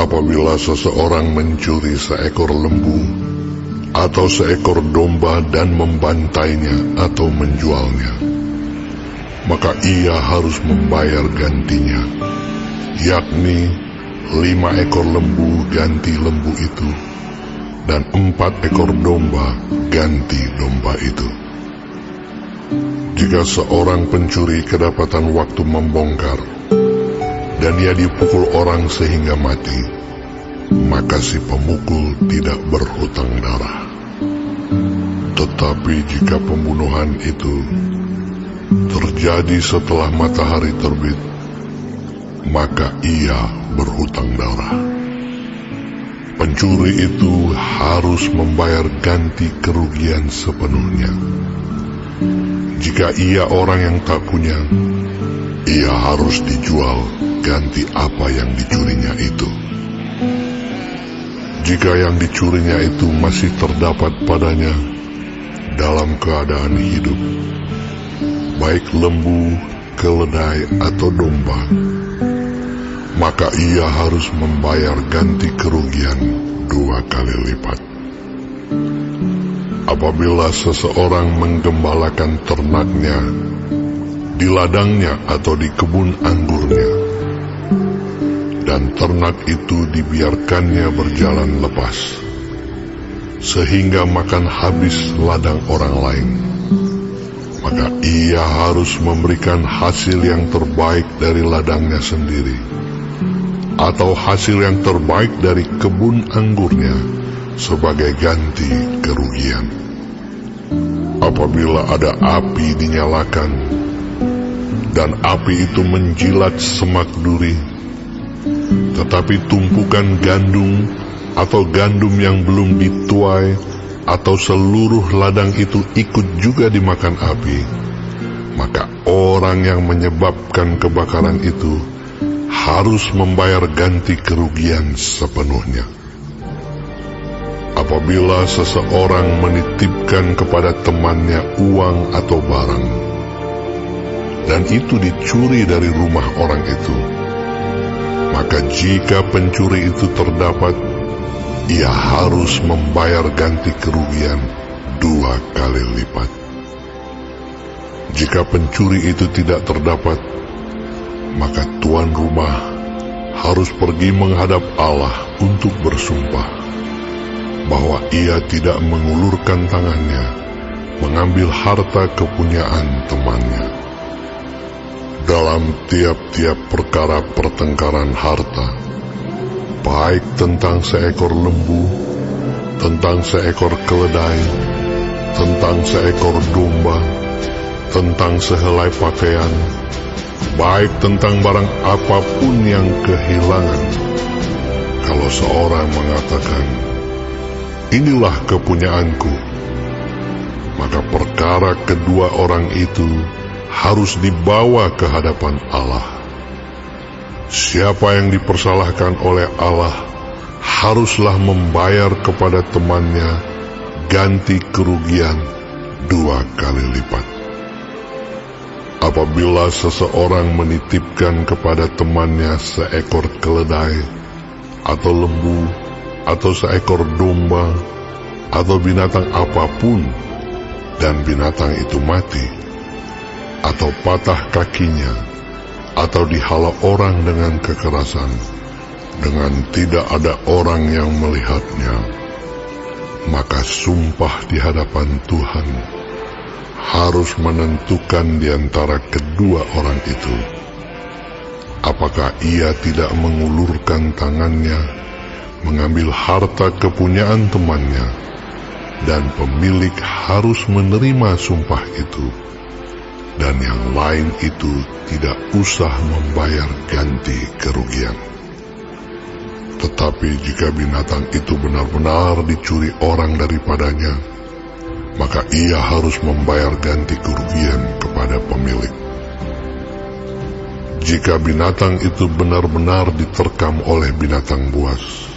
Apabila seseorang mencuri seekor lembu atau seekor domba dan membantainya atau menjualnya, maka ia harus membayar gantinya, yakni 5 ekor lembu ganti lembu itu, dan 4 ekor domba ganti domba itu. Jika seorang pencuri kedapatan waktu membongkar, dan ia dipukul orang sehingga mati, maka si pemukul tidak berhutang darah. Tetapi jika pembunuhan itu terjadi setelah matahari terbit, maka ia berhutang darah. Pencuri itu harus membayar ganti kerugian sepenuhnya. Jika ia orang yang tak punya, ia harus dijual ganti apa yang dicurinya itu. Jika yang dicurinya itu masih terdapat padanya dalam keadaan hidup, baik lembu, keledai, atau domba, maka ia harus membayar ganti kerugian 2 kali lipat. Apabila seseorang menggembalakan ternaknya di ladangnya atau di kebun anggurnya, dan ternak itu dibiarkannya berjalan lepas, sehingga makan habis ladang orang lain, maka ia harus memberikan hasil yang terbaik dari ladangnya sendiri, atau hasil yang terbaik dari kebun anggurnya sebagai ganti kerugian. Apabila ada api dinyalakan, dan api itu menjilat semak duri, tetapi tumpukan gandum atau gandum yang belum dituai atau seluruh ladang itu ikut juga dimakan api, maka orang yang menyebabkan kebakaran itu harus membayar ganti kerugian sepenuhnya. Apabila seseorang menitipkan kepada temannya uang atau barang, dan itu dicuri dari rumah orang itu, maka jika pencuri itu terdapat, ia harus membayar ganti kerugian 2 kali lipat. Jika pencuri itu tidak terdapat, maka tuan rumah harus pergi menghadap Allah untuk bersumpah bahwa ia tidak mengulurkan tangannya mengambil harta kepunyaan temannya. Dalam tiap-tiap perkara pertengkaran harta, baik tentang seekor lembu, tentang seekor keledai, tentang seekor domba, tentang sehelai pakaian, baik tentang barang apapun yang kehilangan, kalau seorang mengatakan, "Inilah kepunyaanku," maka perkara kedua orang itu harus dibawa ke hadapan Allah. Siapa yang dipersalahkan oleh Allah haruslah membayar kepada temannya ganti kerugian 2 kali lipat. Apabila seseorang menitipkan kepada temannya seekor keledai, atau lembu, atau seekor domba, atau binatang apapun, dan binatang itu mati, atau patah kakinya, atau dihala orang dengan kekerasan, dengan tidak ada orang yang melihatnya, maka sumpah di hadapan Tuhan harus menentukan di antara kedua orang itu, apakah ia tidak mengulurkan tangannya mengambil harta kepunyaan temannya, dan pemilik harus menerima sumpah itu, dan yang lain itu tidak usah membayar ganti kerugian. Tetapi jika binatang itu benar-benar dicuri orang daripadanya, maka ia harus membayar ganti kerugian kepada pemilik. Jika binatang itu benar-benar diterkam oleh binatang buas,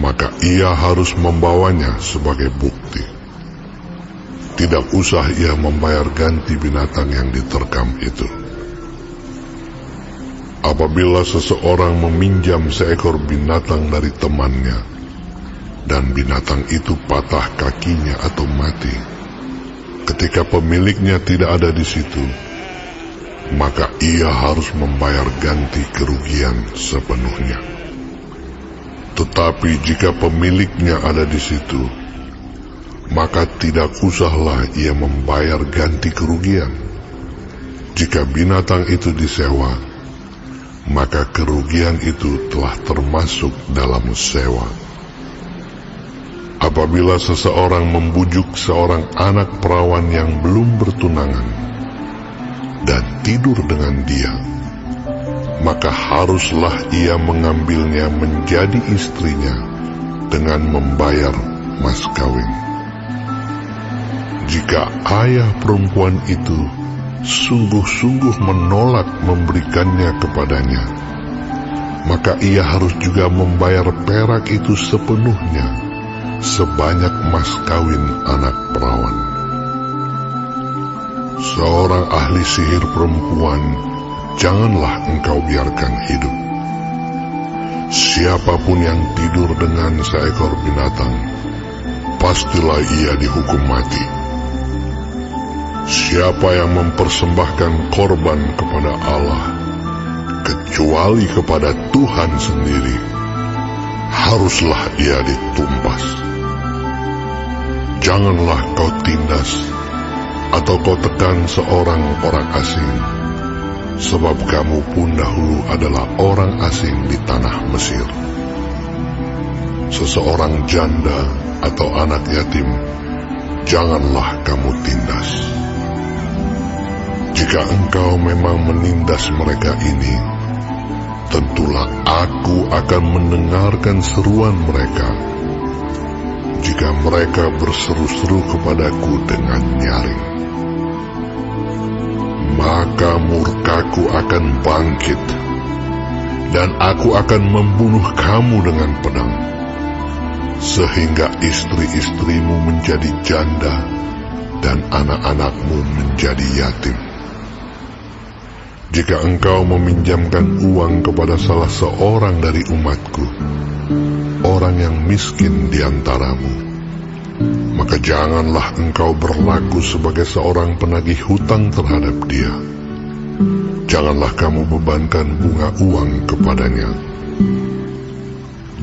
maka ia harus membawanya sebagai bukti. Tidak usah ia membayar ganti binatang yang diterkam itu. Apabila seseorang meminjam seekor binatang dari temannya, dan binatang itu patah kakinya atau mati, ketika pemiliknya tidak ada di situ, maka ia harus membayar ganti kerugian sepenuhnya. Tetapi jika pemiliknya ada di situ, maka tidak usahlah ia membayar ganti kerugian. Jika binatang itu disewa, maka kerugian itu telah termasuk dalam sewa. Apabila seseorang membujuk seorang anak perawan yang belum bertunangan dan tidur dengan dia, maka haruslah ia mengambilnya menjadi istrinya dengan membayar mas kawin. Jika ayah perempuan itu sungguh-sungguh menolak memberikannya kepadanya, maka ia harus juga membayar perak itu sepenuhnya, sebanyak mas kawin anak perawan. Seorang ahli sihir perempuan janganlah engkau biarkan hidup. Siapapun yang tidur dengan seekor binatang, pastilah ia dihukum mati. Siapa yang mempersembahkan korban kepada Allah, kecuali kepada Tuhan sendiri, haruslah ia ditumpas. Janganlah kau tindas atau kau tekan seorang orang asing, sebab kamu pun dahulu adalah orang asing di tanah Mesir. Seseorang janda atau anak yatim, janganlah kamu tindas. Jika engkau memang menindas mereka ini, tentulah aku akan mendengarkan seruan mereka jika mereka berseru-seru kepadaku dengan nyaring. Maka murkaku akan bangkit, dan aku akan membunuh kamu dengan pedang, sehingga istri-istrimu menjadi janda, dan anak-anakmu menjadi yatim. Jika engkau meminjamkan uang kepada salah seorang dari umatku, orang yang miskin di antaramu, maka janganlah engkau berlaku sebagai seorang penagih hutang terhadap dia. Janganlah kamu bebankan bunga uang kepadanya.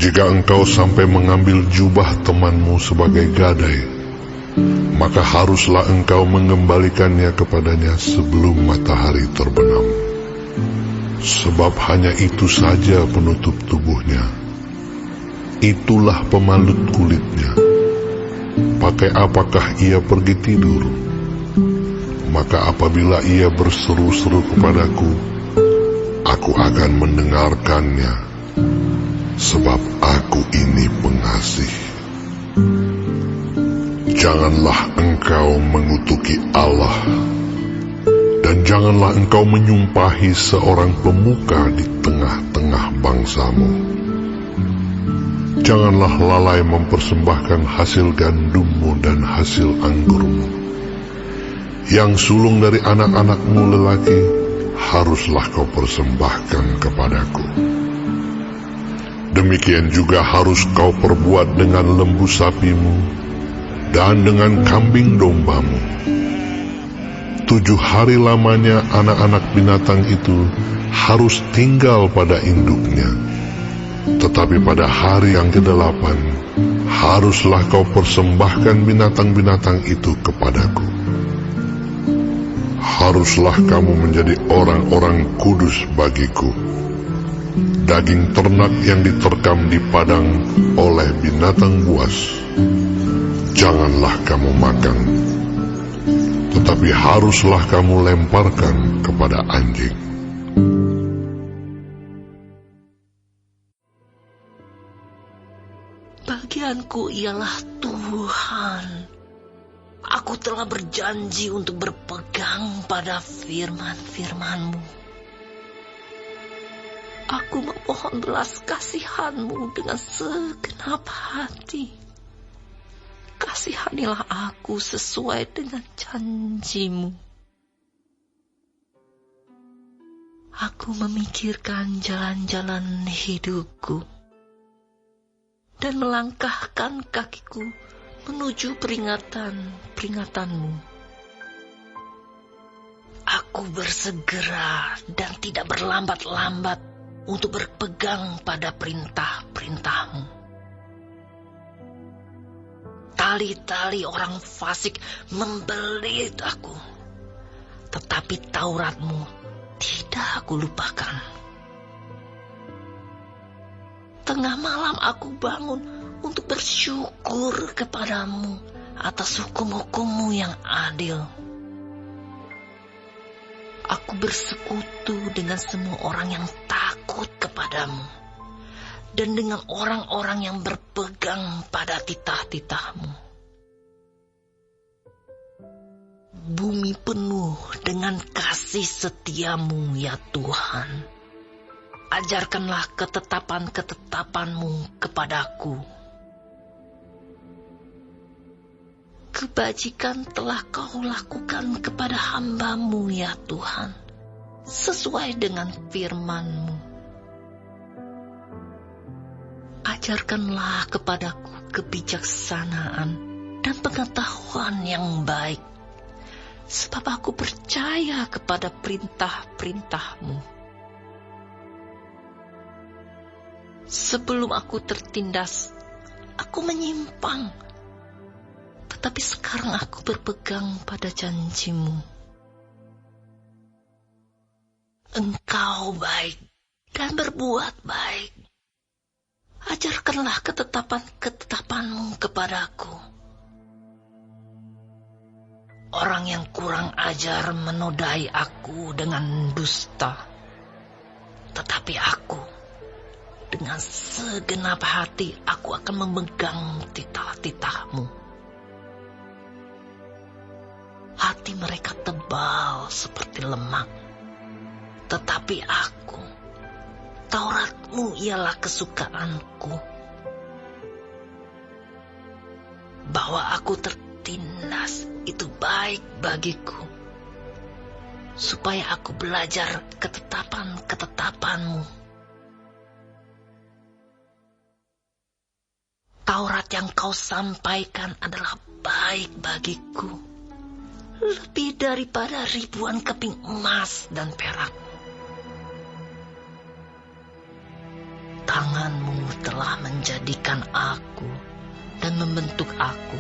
Jika engkau sampai mengambil jubah temanmu sebagai gadai, maka haruslah engkau mengembalikannya kepadanya sebelum matahari terbenam. Sebab hanya itu saja penutup tubuhnya, itulah pemalut kulitnya. Pakai apakah ia pergi tidur? Maka apabila ia berseru-seru kepadaku, aku akan mendengarkannya, sebab aku ini pengasih. Janganlah engkau mengutuki Allah, dan janganlah engkau menyumpahi seorang pemuka di tengah-tengah bangsamu. Janganlah lalai mempersembahkan hasil gandummu dan hasil anggurmu. Yang sulung dari anak-anakmu lelaki haruslah kau persembahkan kepadaku. Demikian juga harus kau perbuat dengan lembu sapimu dan dengan kambing dombamu. 7 hari lamanya anak-anak binatang itu harus tinggal pada induknya. Tetapi pada hari yang ke-8, haruslah kau persembahkan binatang-binatang itu kepadaku. Haruslah kamu menjadi orang-orang kudus bagiku. Daging ternak yang diterkam di padang oleh binatang buas, janganlah kamu makan, tetapi haruslah kamu lemparkan kepada anjing. Bagianku ialah Tuhan. Aku telah berjanji untuk berpegang pada firman-firman-Mu. Aku memohon belas kasihan-Mu dengan segenap hati. Kasihanilah aku sesuai dengan janji-Mu. Aku memikirkan jalan-jalan hidupku dan melangkahkan kakiku menuju peringatan-peringatanmu. Aku bersegera dan tidak berlambat-lambat untuk berpegang pada perintah-perintahmu. Tali-tali orang fasik membelit aku, tetapi Tauratmu tidak aku lupakan. Tengah malam aku bangun untuk bersyukur kepadamu atas hukum-hukummu yang adil. Aku bersekutu dengan semua orang yang takut kepadamu dan dengan orang-orang yang berpegang pada titah-titahmu. Bumi penuh dengan kasih setiamu ya Tuhan. Ajarkanlah ketetapan-ketetapanmu kepadaku. Kebajikan telah kau lakukan kepada hamba-Mu ya Tuhan, sesuai dengan firman-Mu. Ajarkanlah kepadaku kebijaksanaan dan pengetahuan yang baik, sebab aku percaya kepada perintah-perintah-Mu. Sebelum aku tertindas, aku menyimpang. Tetapi sekarang aku berpegang pada janji-Mu. Engkau baik dan berbuat baik. Ajarkanlah ketetapan-ketetapan-Mu kepadaku. Orang yang kurang ajar menodai aku dengan dusta. Tetapi aku, dengan segenap hati aku akan memegang titah-titah-Mu. Hati mereka tebal seperti lemak, tetapi aku, Taurat-Mu ialah kesukaanku. Bahwa aku tertindas itu baik bagiku, supaya aku belajar ketetapan-ketetapan-Mu. Taurat yang kau sampaikan adalah baik bagiku, lebih daripada ribuan keping emas dan perak. Tangan-Mu telah menjadikan aku dan membentuk aku.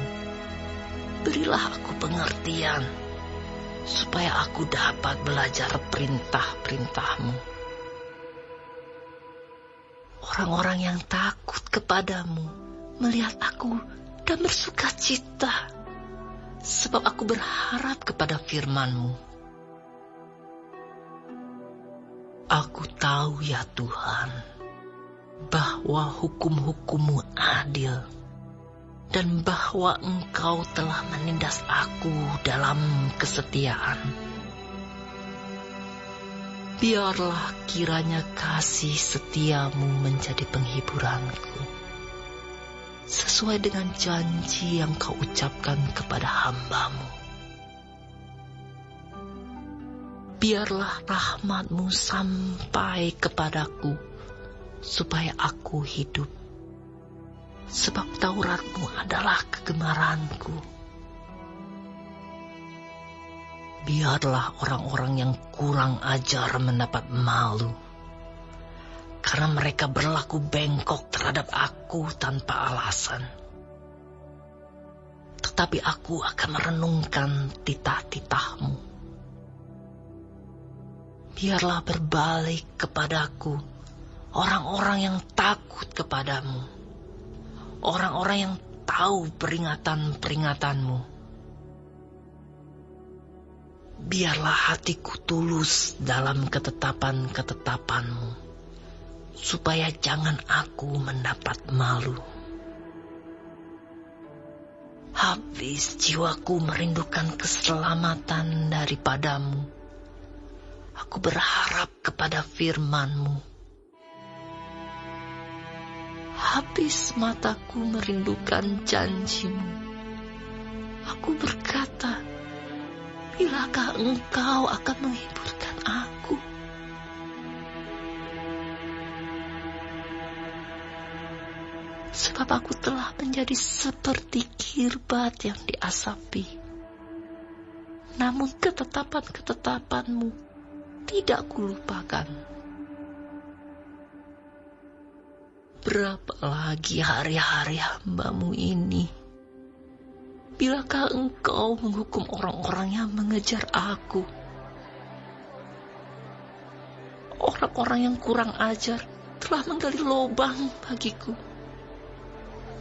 Berilah aku pengertian, supaya aku dapat belajar perintah-perintah-Mu. Orang-orang yang takut kepadamu melihat aku dan bersuka cita, sebab aku berharap kepada firman-Mu. Aku tahu ya Tuhan, bahwa hukum-hukum-Mu adil, dan bahwa Engkau telah menindas aku dalam kesetiaan. Biarlah kiranya kasih setiamu menjadi penghiburanku, sesuai dengan janji yang kau ucapkan kepada hamba-Mu. Biarlah rahmat-Mu sampai kepadaku, supaya aku hidup, sebab Taurat-Mu adalah kegemaranku. Biarlah orang-orang yang kurang ajar mendapat malu, karena mereka berlaku bengkok terhadap aku tanpa alasan. Tetapi aku akan merenungkan titah-titah-Mu. Biarlah berbalik kepadaku orang-orang yang takut kepadamu, orang-orang yang tahu peringatan-peringatan-Mu. Biarlah hatiku tulus dalam ketetapan-ketetapan-Mu, supaya jangan aku mendapat malu. Habis jiwaku merindukan keselamatan daripadamu, aku berharap kepada firman-Mu. Habis mataku merindukan janji-Mu, aku berkata, bilakah Engkau akan menghiburkan aku? sebab aku telah menjadi seperti kirbat yang diasapi. Namun ketetapan-ketetapanmu tidak kulupakan. Berapa lagi hari-hari hambamu ini? Bilakah engkau menghukum orang-orang yang mengejar aku? Orang-orang yang kurang ajar telah menggali lubang bagiku.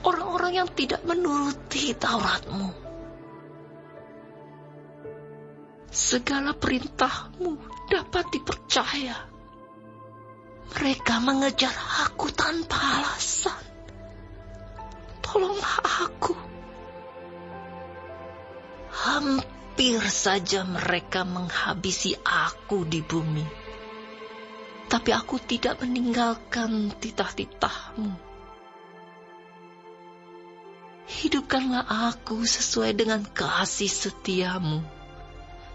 Orang-orang yang tidak menuruti Tauratmu. Segala perintahmu dapat dipercaya. Mereka mengejar aku tanpa alasan. Tolonglah aku. Hampir saja mereka menghabisi aku di bumi. Tapi aku tidak meninggalkan titah-titahmu. Hidupkanlah aku sesuai dengan kasih setiamu,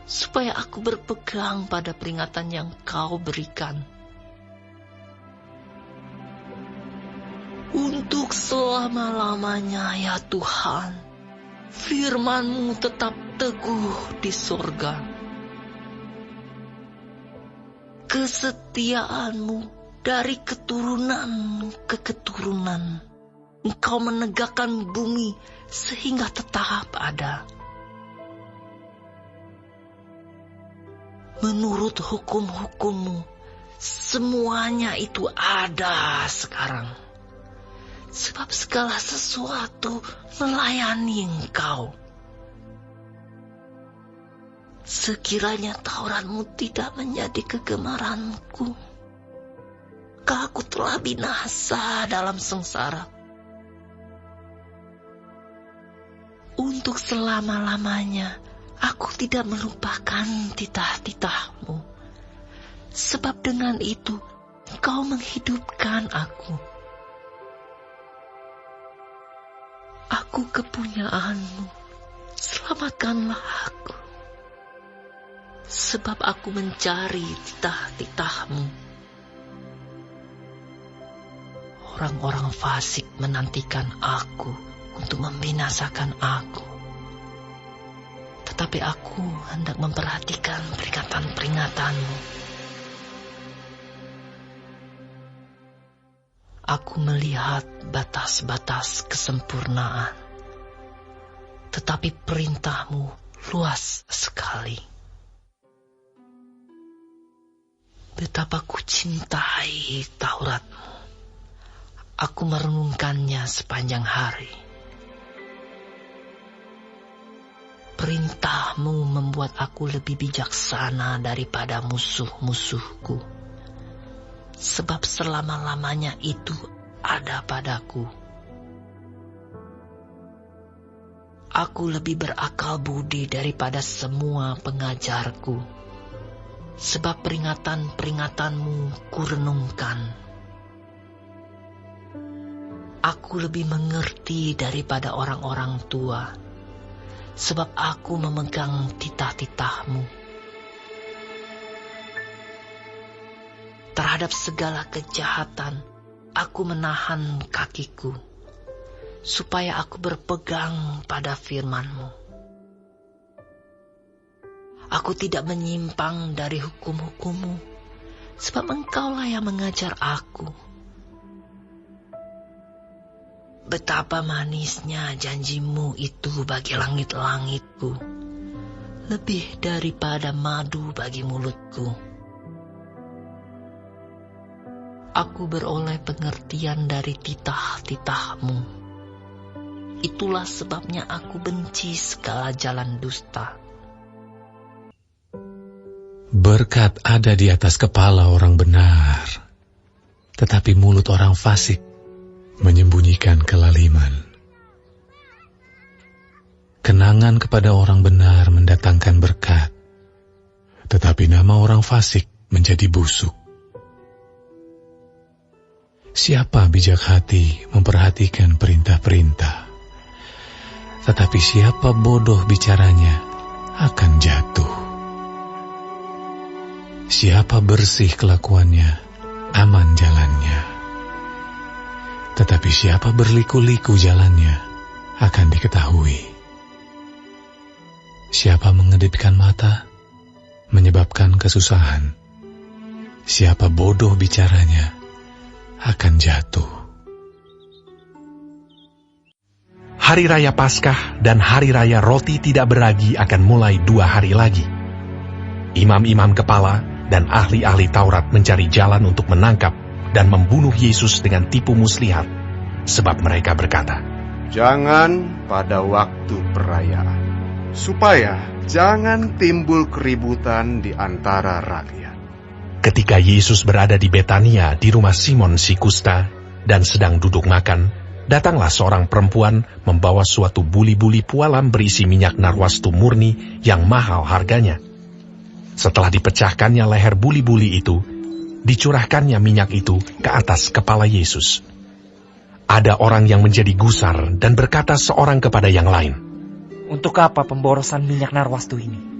supaya aku berpegang pada peringatan yang kau berikan. Untuk selama-lamanya ya Tuhan, firman-Mu tetap teguh di sorga. Kesetiaan-Mu dari keturunan ke keturunan. Engkau menegakkan bumi sehingga tetap ada. Menurut hukum-hukum-Mu, semuanya itu ada sekarang. Sebab segala sesuatu melayani Engkau. Sekiranya Taurat-Mu tidak menjadi kegemaranku, aku telah binasa dalam sengsara. Untuk selama-lamanya, aku tidak melupakan titah-titah-Mu. Sebab dengan itu, Engkau menghidupkan aku. Aku kepunyaan-Mu, selamatkanlah aku. Sebab aku mencari titah-titah-Mu. Orang-orang fasik menantikan aku untuk membinasakan aku. Tetapi aku hendak memperhatikan peringatan-peringatan-Mu. Aku melihat batas-batas kesempurnaan, tetapi perintah-Mu luas sekali. Betapa ku cintai Taurat-Mu. Aku merenungkannya sepanjang hari. Perintah-Mu membuat aku lebih bijaksana daripada musuh-musuhku. Sebab selama-lamanya itu ada padaku. Aku lebih berakal budi daripada semua pengajarku. Sebab peringatan-peringatan-Mu kurenungkan. Aku lebih mengerti daripada orang-orang tua. Sebab aku memegang titah-titah-Mu. Terhadap segala kejahatan, aku menahan kakiku, supaya aku berpegang pada firman-Mu. Aku tidak menyimpang dari hukum-hukum-Mu, sebab Engkaulah yang mengajar aku. Betapa manisnya janji-Mu itu bagi langit-langitku, lebih daripada madu bagi mulutku. Aku beroleh pengertian dari titah-titah-Mu. Itulah sebabnya aku benci segala jalan dusta. Berkat ada di atas kepala orang benar, tetapi mulut orang fasik menyembunyikan kelaliman. Kenangan kepada orang benar mendatangkan berkat, tetapi nama orang fasik menjadi busuk. Siapa bijak hati memperhatikan perintah-perintah, tetapi siapa bodoh bicaranya akan jatuh. Siapa bersih kelakuannya, aman jalannya. Tetapi siapa berliku-liku jalannya akan diketahui. Siapa mengedipkan mata menyebabkan kesusahan. Siapa bodoh bicaranya akan jatuh. Hari Raya Paskah dan Hari Raya Roti Tidak Beragi akan mulai 2 hari lagi. Imam-imam kepala dan ahli-ahli Taurat mencari jalan untuk menangkap dan membunuh Yesus dengan tipu muslihat, sebab mereka berkata, "Jangan pada waktu perayaan, supaya jangan timbul keributan di antara rakyat." ketika Yesus berada di Betania di rumah Simon si Kusta dan sedang duduk makan, datanglah seorang perempuan membawa suatu buli-buli pualam berisi minyak narwastu murni yang mahal harganya. Setelah dipecahkannya leher buli-buli itu, dicurahkannya minyak itu ke atas kepala Yesus. Ada orang yang menjadi gusar dan berkata seorang kepada yang lain, "Untuk apa pemborosan minyak narwastu ini?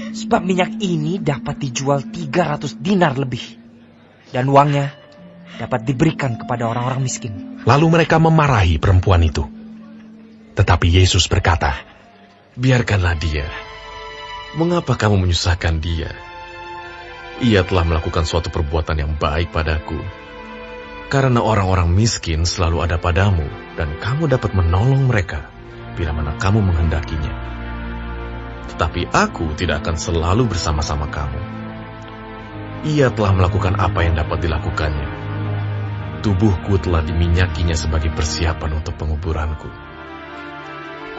Sebab minyak ini dapat dijual 300 dinar lebih, dan uangnya dapat diberikan kepada orang-orang miskin." Lalu mereka memarahi perempuan itu. Tetapi Yesus berkata, Biarkanlah dia. Mengapa kamu menyusahkan dia? Ia telah melakukan suatu perbuatan yang baik padaku. Karena orang-orang miskin selalu ada padamu, dan kamu dapat menolong mereka bila mana kamu menghendakinya. Tetapi aku tidak akan selalu bersama-sama kamu. Ia telah melakukan apa yang dapat dilakukannya. Tubuhku telah diminyakinya sebagai persiapan untuk penguburanku.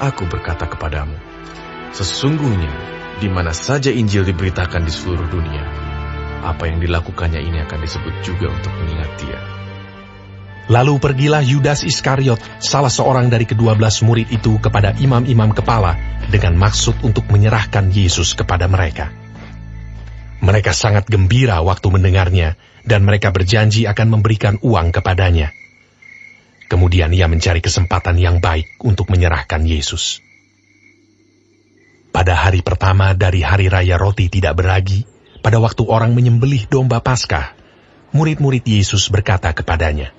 Aku berkata kepadamu, sesungguhnya di mana saja Injil diberitakan di seluruh dunia, apa yang dilakukannya ini akan disebut juga untuk mengingat dia. Lalu pergilah Yudas Iskariot, salah seorang dari ke-12 murid itu, kepada imam-imam kepala dengan maksud untuk menyerahkan Yesus kepada mereka. Mereka sangat gembira waktu mendengarnya, dan mereka berjanji akan memberikan uang kepadanya. Kemudian ia mencari kesempatan yang baik untuk menyerahkan Yesus. Pada hari pertama dari Hari Raya Roti Tidak Beragi, pada waktu orang menyembelih domba Paskah, murid-murid Yesus berkata kepadanya,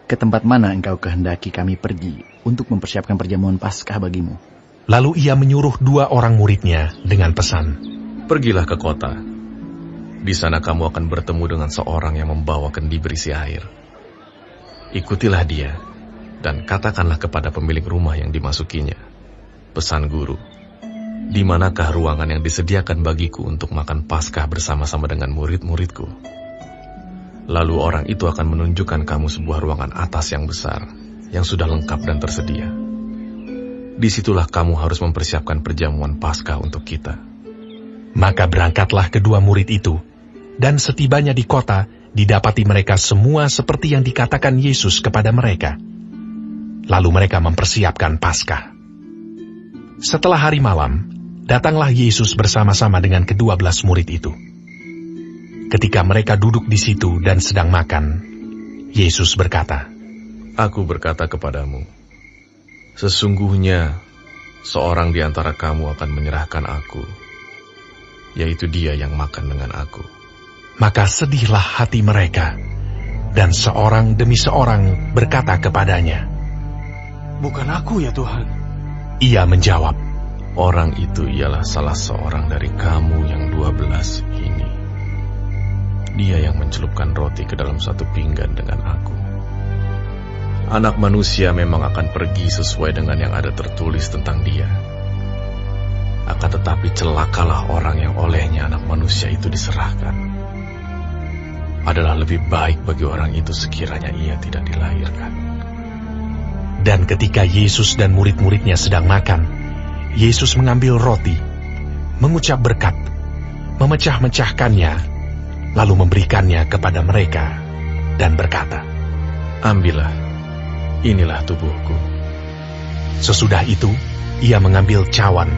"Ke tempat mana engkau kehendaki kami pergi untuk mempersiapkan perjamuan Paskah bagimu?" Lalu ia menyuruh 2 orang muridnya dengan pesan, Pergilah ke kota. Di sana kamu akan bertemu dengan seorang yang membawa kendi berisi air. Ikutilah dia, dan katakanlah kepada pemilik rumah yang dimasukinya, pesan guru, di manakah ruangan yang disediakan bagiku untuk makan Paskah bersama-sama dengan murid-muridku? Lalu orang itu akan menunjukkan kamu sebuah ruangan atas yang besar, yang sudah lengkap dan tersedia. Disitulah kamu harus mempersiapkan perjamuan Paskah untuk kita. Maka berangkatlah kedua murid itu, dan setibanya di kota, didapati mereka semua seperti yang dikatakan Yesus kepada mereka. Lalu mereka mempersiapkan Paskah. Setelah hari malam, datanglah Yesus bersama-sama dengan ke-12 murid itu. Ketika mereka duduk di situ dan sedang makan, Yesus berkata, Aku berkata kepadamu, sesungguhnya seorang di antara kamu akan menyerahkan aku, yaitu dia yang makan dengan aku. Maka sedihlah hati mereka, dan seorang demi seorang berkata kepadanya, "Bukan aku ya Tuhan." Ia menjawab, Orang itu ialah salah seorang dari kamu yang 12 ini. Dia yang mencelupkan roti ke dalam satu pinggan dengan aku. Anak manusia memang akan pergi sesuai dengan yang ada tertulis tentang dia. Akan tetapi celakalah orang yang olehnya anak manusia itu diserahkan. Adalah lebih baik bagi orang itu sekiranya ia tidak dilahirkan. Dan ketika Yesus dan murid-muridnya sedang makan, Yesus mengambil roti, mengucap berkat, memecah-mecahkannya, lalu memberikannya kepada mereka, dan berkata, Ambillah, inilah tubuhku. Sesudah itu, ia mengambil cawan,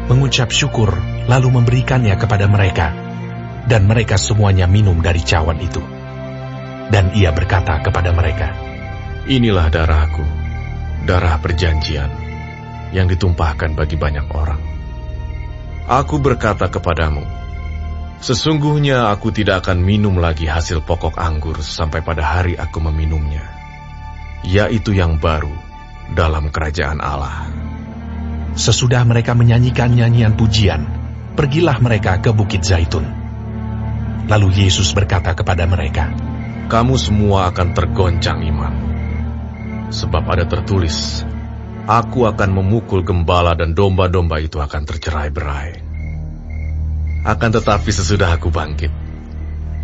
mengucap syukur, lalu memberikannya kepada mereka, dan mereka semuanya minum dari cawan itu. Dan ia berkata kepada mereka, Inilah darahku, darah perjanjian, yang ditumpahkan bagi banyak orang. Aku berkata kepadamu, sesungguhnya aku tidak akan minum lagi hasil pokok anggur sampai pada hari aku meminumnya yaitu yang baru dalam kerajaan Allah. Sesudah mereka menyanyikan nyanyian pujian, pergilah mereka ke Bukit Zaitun. Lalu Yesus berkata kepada mereka, Kamu semua akan tergoncang iman. Sebab ada tertulis, Aku akan memukul gembala dan domba-domba itu akan tercerai-berai. Akan tetapi sesudah aku bangkit,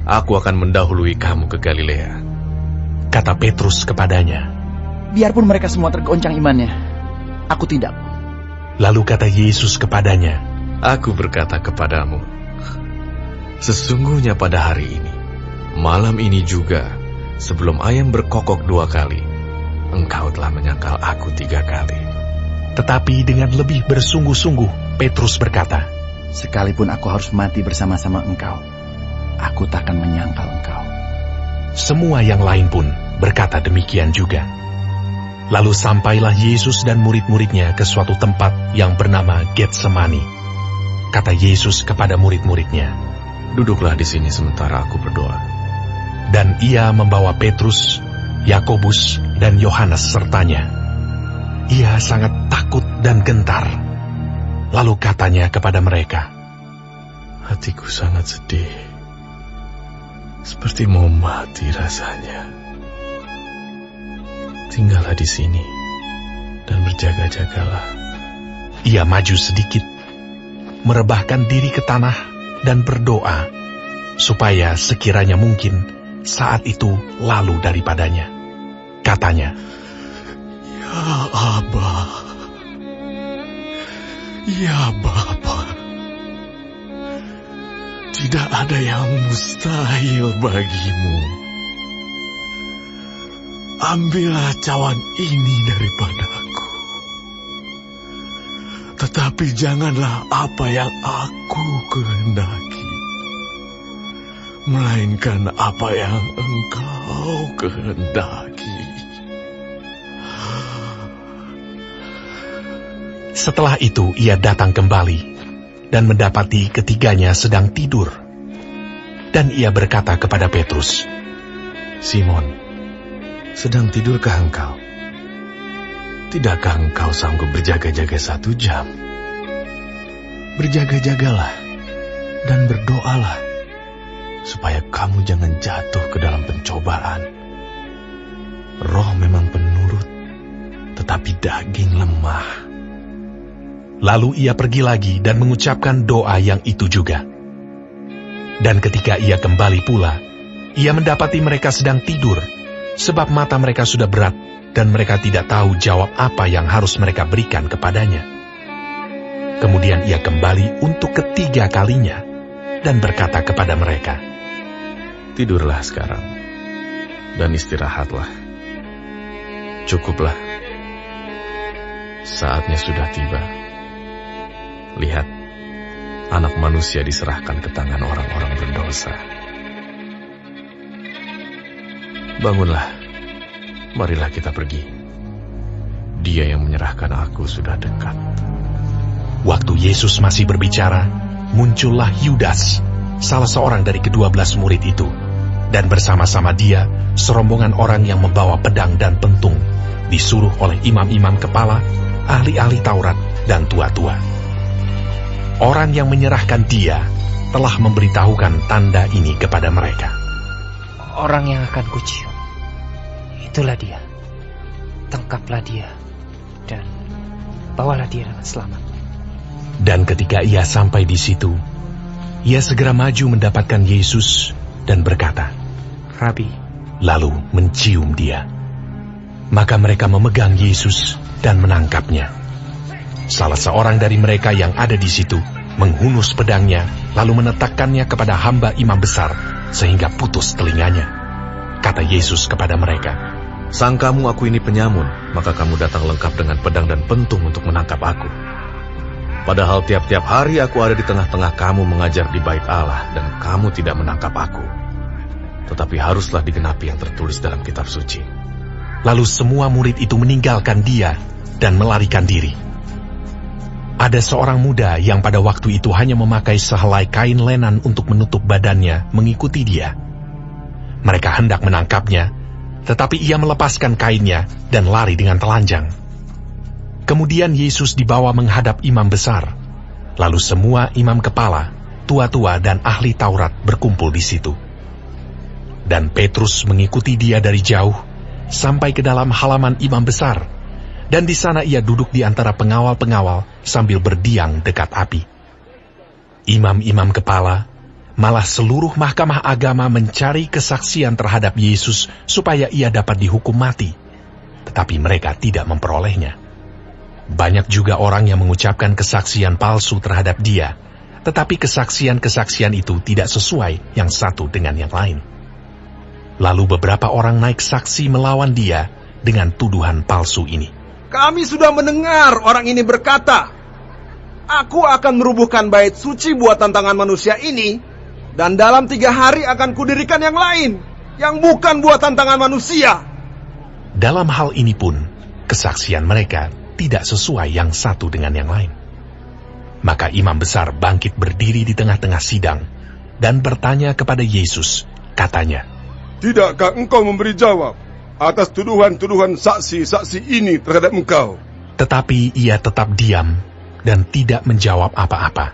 aku akan mendahului kamu ke Galilea. Kata Petrus kepadanya, Biarpun mereka semua tergoncang imannya, aku tidak. Lalu kata Yesus kepadanya, Aku berkata kepadamu, sesungguhnya pada hari ini, malam ini juga, sebelum ayam berkokok 2 kali, engkau telah menyangkal aku 3 kali. Tetapi dengan lebih bersungguh-sungguh, Petrus berkata, Sekalipun aku harus mati bersama-sama engkau, aku takkan menyangkal engkau. Semua yang lain pun berkata demikian juga. Lalu sampailah Yesus dan murid-muridnya ke suatu tempat yang bernama Getsemani. Kata Yesus kepada murid-muridnya, Duduklah di sini sementara aku berdoa. Dan ia membawa Petrus, Yakobus, dan Yohanes sertanya. Ia sangat takut dan gentar. Lalu katanya kepada mereka, Hatiku sangat sedih, seperti mau mati rasanya. Tinggallah di sini dan berjaga-jagalah. Ia maju sedikit, merebahkan diri ke tanah dan berdoa, supaya sekiranya mungkin saat itu lalu daripadanya. Katanya, Ya Aba, ya Bapa, tidak ada yang mustahil bagimu. Ambillah cawan ini daripadaku. Tetapi janganlah apa yang aku kehendaki, melainkan apa yang engkau kehendaki. Setelah itu ia datang kembali dan mendapati ketiganya sedang tidur. Dan ia berkata kepada Petrus, Simon, sedang tidurkah engkau? Tidakkah engkau sanggup berjaga-jaga 1 jam? Berjaga-jagalah dan berdoalah, supaya kamu jangan jatuh ke dalam pencobaan. Roh memang penurut, tetapi daging lemah. Lalu ia pergi lagi dan mengucapkan doa yang itu juga. Dan ketika ia kembali pula, ia mendapati mereka sedang tidur, sebab mata mereka sudah berat, dan mereka tidak tahu jawab apa yang harus mereka berikan kepadanya. Kemudian ia kembali untuk ketiga kalinya, dan berkata kepada mereka, Tidurlah sekarang, dan istirahatlah. Cukuplah, saatnya sudah tiba. Lihat, anak manusia diserahkan ke tangan orang-orang berdosa. Bangunlah, marilah kita pergi. Dia yang menyerahkan aku sudah dekat. Waktu Yesus masih berbicara, muncullah Yudas, salah seorang dari ke-12 murid itu, dan bersama-sama dia serombongan orang yang membawa pedang dan pentung, disuruh oleh imam-imam kepala, ahli-ahli Taurat, dan tua-tua. Orang yang menyerahkan dia telah memberitahukan tanda ini kepada mereka. Orang yang akan kucium, itulah dia. Tangkaplah dia, dan bawalah dia dengan selamat. Dan ketika ia sampai di situ, ia segera maju mendapatkan Yesus dan berkata, Rabi. Lalu mencium dia. Maka mereka memegang Yesus dan menangkapnya. Salah seorang dari mereka yang ada di situ menghunus pedangnya, lalu menetakkannya kepada hamba imam besar, sehingga putus telinganya. Kata Yesus kepada mereka, Sangkamu aku ini penyamun, maka kamu datang lengkap dengan pedang dan pentung untuk menangkap aku. Padahal tiap-tiap hari aku ada di tengah-tengah kamu mengajar di bait Allah, dan kamu tidak menangkap aku. Tetapi haruslah digenapi yang tertulis dalam kitab suci. Lalu semua murid itu meninggalkan dia dan melarikan diri. Ada seorang muda yang pada waktu itu hanya memakai sehelai kain lenan untuk menutup badannya mengikuti dia. Mereka hendak menangkapnya, tetapi ia melepaskan kainnya dan lari dengan telanjang. Kemudian Yesus dibawa menghadap imam besar. Lalu semua imam kepala, tua-tua dan ahli Taurat berkumpul di situ. Dan Petrus mengikuti dia dari jauh sampai ke dalam halaman imam besar. Dan di sana ia duduk di antara pengawal-pengawal sambil berdiam dekat api. Imam-imam kepala, malah seluruh mahkamah agama mencari kesaksian terhadap Yesus supaya ia dapat dihukum mati. Tetapi mereka tidak memperolehnya. Banyak juga orang yang mengucapkan kesaksian palsu terhadap dia, tetapi kesaksian-kesaksian itu tidak sesuai yang satu dengan yang lain. Lalu beberapa orang naik saksi melawan dia dengan tuduhan palsu ini. Kami sudah mendengar orang ini berkata, "Aku akan merubuhkan bait suci buatan tangan manusia ini, dan dalam 3 hari akan kudirikan yang lain, yang bukan buatan tangan manusia." Dalam hal ini pun, kesaksian mereka tidak sesuai yang satu dengan yang lain. Maka imam besar bangkit berdiri di tengah-tengah sidang dan bertanya kepada Yesus, katanya, "Tidakkah engkau memberi jawab atas tuduhan-tuduhan saksi-saksi ini terhadap engkau?" Tetapi ia tetap diam dan tidak menjawab apa-apa.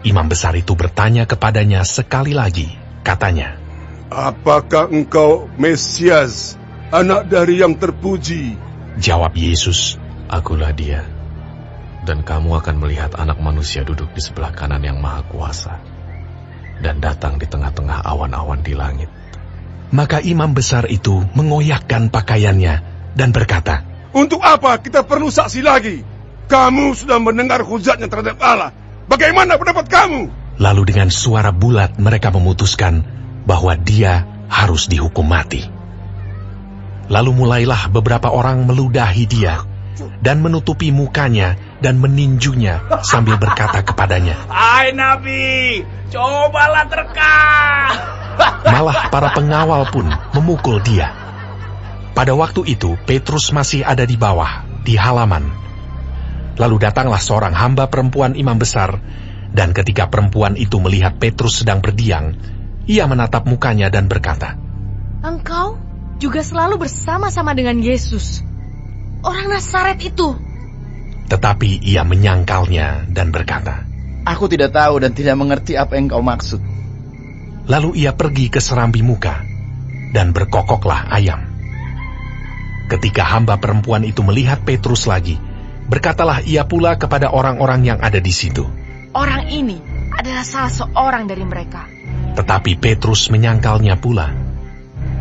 Imam besar itu bertanya kepadanya sekali lagi, katanya, "Apakah engkau Mesias, anak dari yang terpuji?" Jawab Yesus, Akulah dia, dan kamu akan melihat anak manusia duduk di sebelah kanan yang maha kuasa, dan datang di tengah-tengah awan-awan di langit. Maka imam besar itu mengoyakkan pakaiannya dan berkata, "Untuk apa kita perlu saksi lagi? Kamu sudah mendengar hujatnya terhadap Allah. Bagaimana pendapat kamu?" Lalu dengan suara bulat mereka memutuskan bahwa dia harus dihukum mati. Lalu mulailah beberapa orang meludahi dia dan menutupi mukanya dan meninjunya sambil berkata kepadanya, "Hai Nabi, cobalah terka." Malah para pengawal pun memukul dia. Pada waktu itu Petrus masih ada di bawah, di halaman. Lalu datanglah seorang hamba perempuan imam besar, dan ketika perempuan itu melihat Petrus sedang berdiam, ia menatap mukanya dan berkata, "Engkau juga selalu bersama-sama dengan Yesus, orang Nazaret itu." Tetapi ia menyangkalnya dan berkata, Aku tidak tahu dan tidak mengerti apa yang kau maksud. Lalu ia pergi ke serambi muka, dan berkokoklah ayam. Ketika hamba perempuan itu melihat Petrus lagi, berkatalah ia pula kepada orang-orang yang ada di situ, Orang ini adalah salah seorang dari mereka. Tetapi Petrus menyangkalnya pula.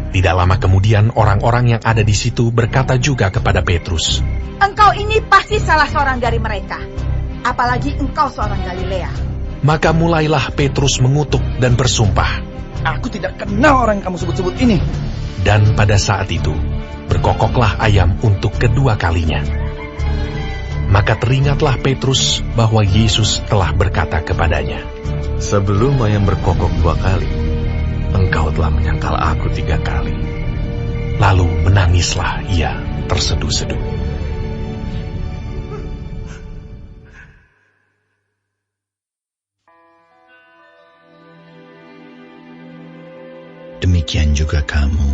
Tidak lama kemudian orang-orang yang ada di situ berkata juga kepada Petrus, Engkau ini pasti salah seorang dari mereka, apalagi engkau seorang Galilea. Maka mulailah Petrus mengutuk dan bersumpah, Aku tidak kenal orang yang kamu sebut-sebut ini. Dan pada saat itu berkokoklah ayam untuk kedua kalinya. Maka teringatlah Petrus bahwa Yesus telah berkata kepadanya, Sebelum ayam berkokok 2 kali, engkau telah menyangkal aku 3 kali. Lalu menangislah ia terseduh-seduh. Demikian juga kamu,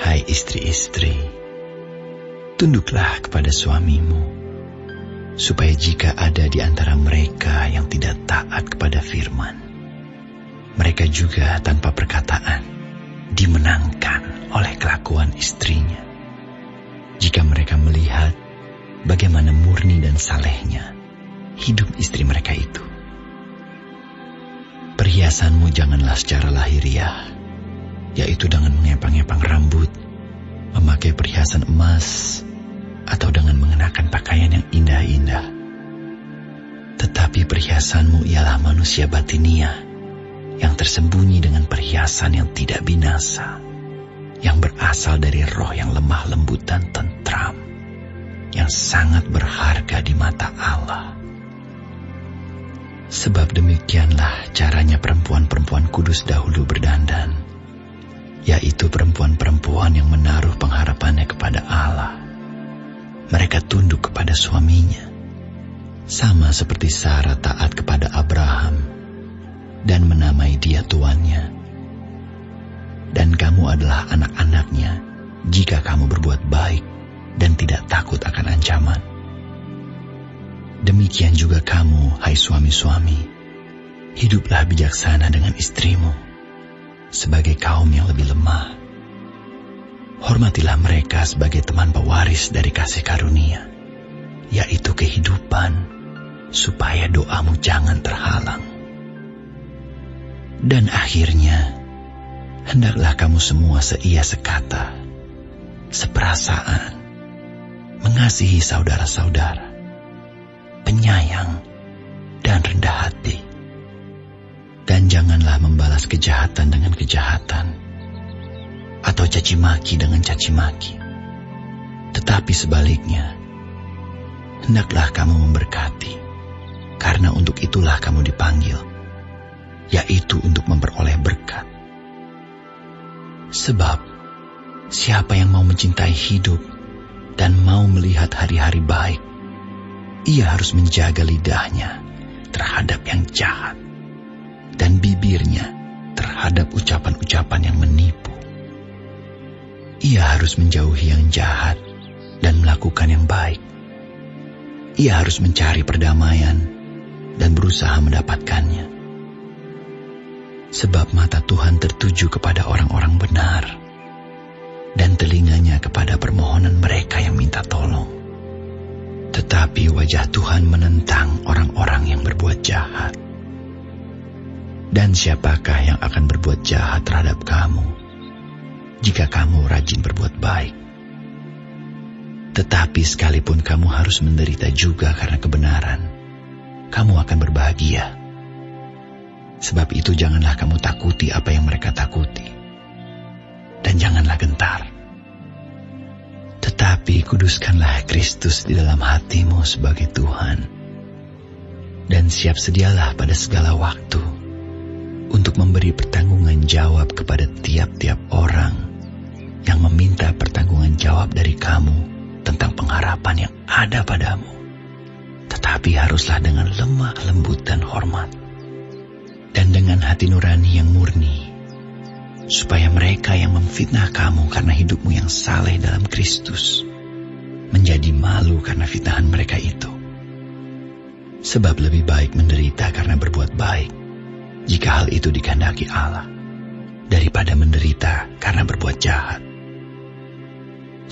hai istri-istri, tunduklah kepada suamimu, supaya jika ada di antara mereka yang tidak taat kepada firman, mereka juga tanpa perkataan dimenangkan oleh kelakuan istrinya. Jika mereka melihat bagaimana murni dan salehnya hidup istri mereka itu. Perhiasanmu janganlah secara lahiriah, yaitu dengan mengepang-epang rambut, memakai perhiasan emas, atau dengan mengenakan pakaian yang indah-indah. Tetapi perhiasanmu ialah manusia batinia, yang tersembunyi dengan perhiasan yang tidak binasa, yang berasal dari roh yang lemah lembut dan tentram, yang sangat berharga di mata Allah. Sebab demikianlah caranya perempuan-perempuan kudus dahulu berdandan, yaitu perempuan-perempuan yang menaruh pengharapannya kepada Allah. Mereka tunduk kepada suaminya, sama seperti Sarah taat kepada Abraham dan menamai dia tuannya. Dan kamu adalah anak-anaknya jika kamu berbuat baik dan tidak takut akan ancaman. Demikian juga kamu, hai suami-suami, hiduplah bijaksana dengan istrimu, sebagai kaum yang lebih lemah. Hormatilah mereka sebagai teman pewaris dari kasih karunia, yaitu kehidupan, supaya doamu jangan terhalang. Dan akhirnya, hendaklah kamu semua seia sekata, seperasaan, mengasihi saudara-saudara, penyayang, dan rendah hati. Dan janganlah membalas kejahatan dengan kejahatan, atau caci maki dengan caci maki. Tetapi sebaliknya, hendaklah kamu memberkati, karena untuk itulah kamu dipanggil, yaitu untuk memperoleh berkat. Sebab, siapa yang mau mencintai hidup dan mau melihat hari-hari baik, ia harus menjaga lidahnya terhadap yang jahat dan bibirnya terhadap ucapan-ucapan yang menipu. Ia harus menjauhi yang jahat dan melakukan yang baik. Ia harus mencari perdamaian dan berusaha mendapatkannya. Sebab mata Tuhan tertuju kepada orang-orang benar, dan telinganya kepada permohonan mereka yang minta tolong. Tetapi wajah Tuhan menentang orang-orang yang berbuat jahat. Dan siapakah yang akan berbuat jahat terhadap kamu, jika kamu rajin berbuat baik? Tetapi sekalipun kamu harus menderita juga karena kebenaran, kamu akan berbahagia. Sebab itu janganlah kamu takuti apa yang mereka takuti, dan janganlah gentar. Tetapi kuduskanlah Kristus di dalam hatimu sebagai Tuhan, dan siap sedialah pada segala waktu untuk memberi pertanggungan jawab kepada tiap-tiap orang yang meminta pertanggungan jawab dari kamu tentang pengharapan yang ada padamu. Tetapi haruslah dengan lemah lembut dan hormat, dan dengan hati nurani yang murni, supaya mereka yang memfitnah kamu karena hidupmu yang saleh dalam Kristus menjadi malu karena fitnahan mereka itu. Sebab lebih baik menderita karena berbuat baik, jika hal itu dikehendaki Allah, daripada menderita karena berbuat jahat.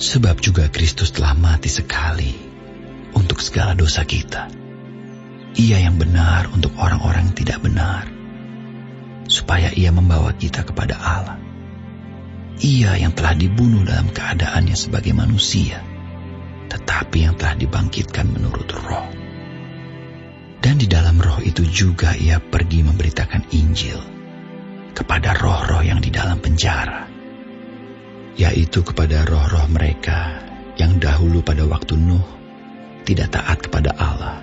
Sebab juga Kristus telah mati sekali untuk segala dosa kita. Ia yang benar untuk orang-orang tidak benar, supaya ia membawa kita kepada Allah. Ia yang telah dibunuh dalam keadaannya sebagai manusia, tetapi yang telah dibangkitkan menurut roh. Dan di dalam roh itu juga ia pergi memberitakan Injil kepada roh-roh yang di dalam penjara, yaitu kepada roh-roh mereka yang dahulu pada waktu Nuh tidak taat kepada Allah,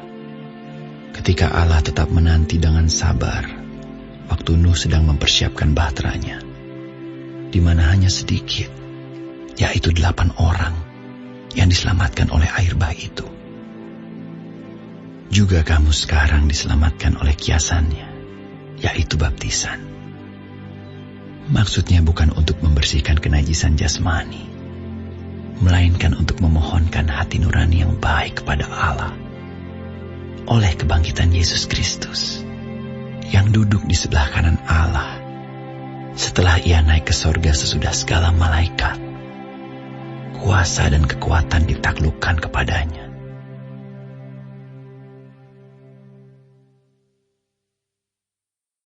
ketika Allah tetap menanti dengan sabar waktu Nuh sedang mempersiapkan bahteranya, di mana hanya sedikit, yaitu 8 orang yang diselamatkan oleh air bah itu. Juga kamu sekarang diselamatkan oleh kiasannya, yaitu baptisan. Maksudnya bukan untuk membersihkan kenajisan jasmani, melainkan untuk memohonkan hati nurani yang baik kepada Allah oleh kebangkitan Yesus Kristus, yang duduk di sebelah kanan Allah setelah ia naik ke sorga sesudah segala malaikat, kuasa dan kekuatan ditaklukkan kepadanya.